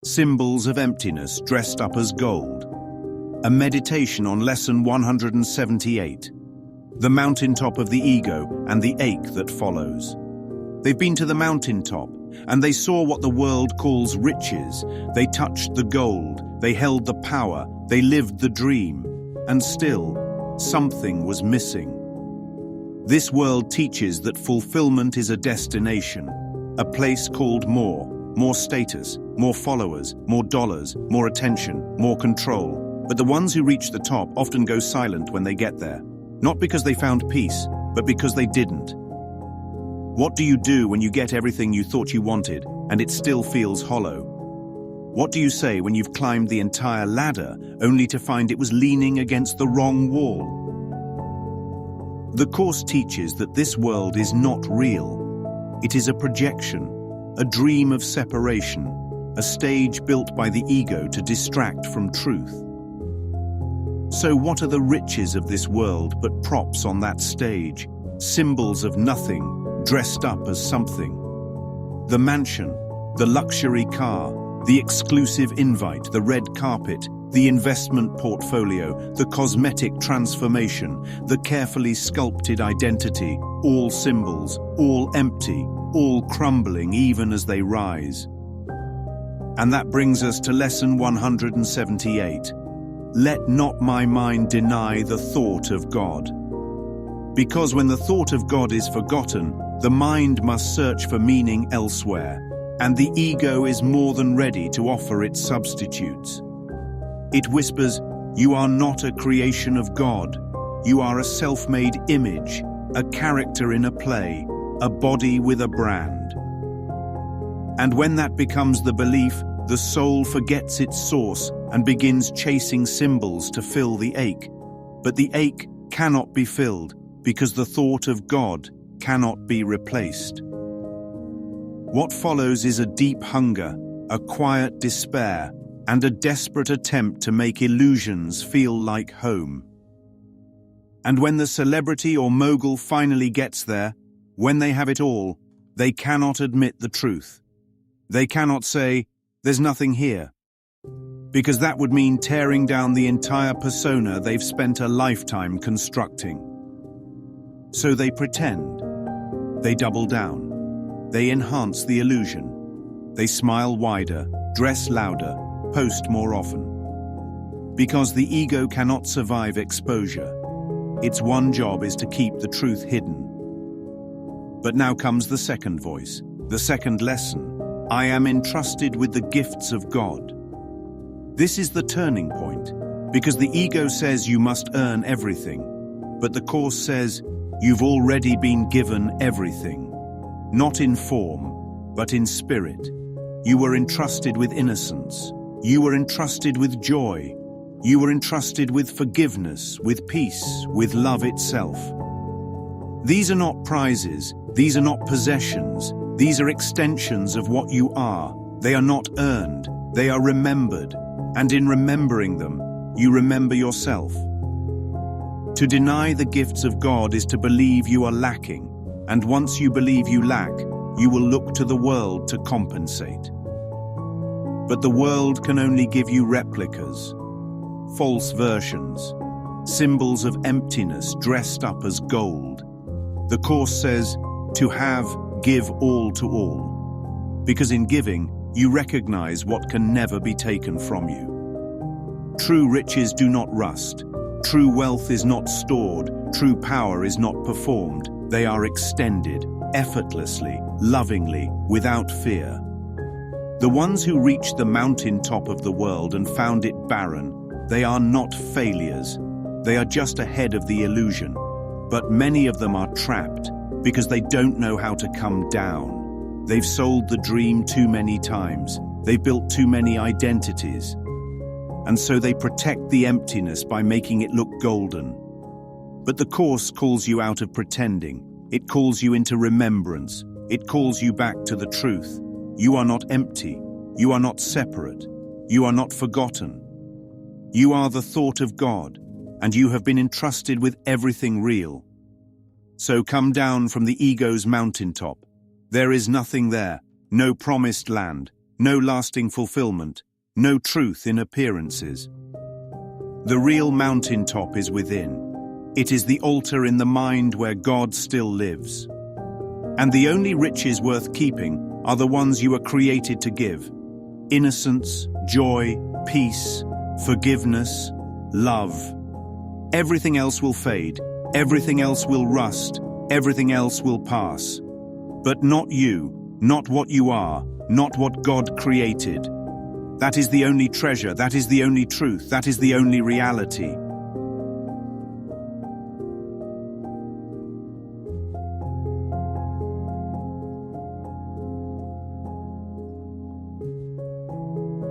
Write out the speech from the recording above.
Symbols of emptiness dressed up as gold. A meditation on lesson 178. The mountaintop of the ego and the ache that follows. They've been to the mountaintop, and they saw what the world calls riches. They touched the gold, they held the power, they lived the dream. And still, something was missing. This world teaches that fulfillment is a destination, a place called more status, more followers, more dollars, more attention, more control. But the ones who reach the top often go silent when they get there, not because they found peace, but because they didn't. What do you do when you get everything you thought you wanted and it still feels hollow? What do you say when you've climbed the entire ladder only to find it was leaning against the wrong wall? The Course teaches that this world is not real. It is a projection, a dream of separation, a stage built by the ego to distract from truth. So what are the riches of this world but props on that stage, symbols of nothing, dressed up as something? The mansion, the luxury car, the exclusive invite, the red carpet, the investment portfolio, the cosmetic transformation, the carefully sculpted identity, all symbols, all empty, all crumbling even as they rise. And that brings us to lesson 178. Let not my mind deny the thought of God. Because when the thought of God is forgotten, the mind must search for meaning elsewhere, and the ego is more than ready to offer its substitutes. It whispers, "You are not a creation of God. You are a self-made image, a character in a play, a body with a brand." And when that becomes the belief, the soul forgets its source and begins chasing symbols to fill the ache. But the ache cannot be filled because the thought of God cannot be replaced. What follows is a deep hunger, a quiet despair, and a desperate attempt to make illusions feel like home. And when the celebrity or mogul finally gets there, when they have it all, they cannot admit the truth. They cannot say, "There's nothing here," because that would mean tearing down the entire persona they've spent a lifetime constructing. So they pretend. They double down. They enhance the illusion. They smile wider, dress louder, post more often. Because the ego cannot survive exposure. Its one job is to keep the truth hidden. But now comes the second voice, the second lesson. I am entrusted with the gifts of God. This is the turning point, because the ego says you must earn everything, but the Course says you've already been given everything, not in form, but in spirit. You were entrusted with innocence. You were entrusted with joy. You were entrusted with forgiveness, with peace, with love itself. These are not prizes. These are not possessions. These are extensions of what you are. They are not earned. They are remembered. And in remembering them, you remember yourself. To deny the gifts of God is to believe you are lacking. And once you believe you lack, you will look to the world to compensate. But the world can only give you replicas, false versions, symbols of emptiness dressed up as gold. The Course says, to have, give all to all. Because in giving, you recognize what can never be taken from you. True riches do not rust. True wealth is not stored. True power is not performed. They are extended, effortlessly, lovingly, without fear. The ones who reached the mountaintop of the world and found it barren, they are not failures. They are just ahead of the illusion. But many of them are trapped because they don't know how to come down. They've sold the dream too many times. They've built too many identities. And so they protect the emptiness by making it look golden. But the Course calls you out of pretending. It calls you into remembrance. It calls you back to the truth. You are not empty. You are not separate. You are not forgotten. You are the thought of God, and you have been entrusted with everything real. So come down from the ego's mountaintop. There is nothing there, no promised land, no lasting fulfillment, no truth in appearances. The real mountaintop is within. It is the altar in the mind where God still lives. And the only riches worth keeping are the ones you are created to give. Innocence, joy, peace, forgiveness, love. Everything else will fade, everything else will rust, everything else will pass. But not you, not what you are, not what God created. That is the only treasure, that is the only truth, that is the only reality.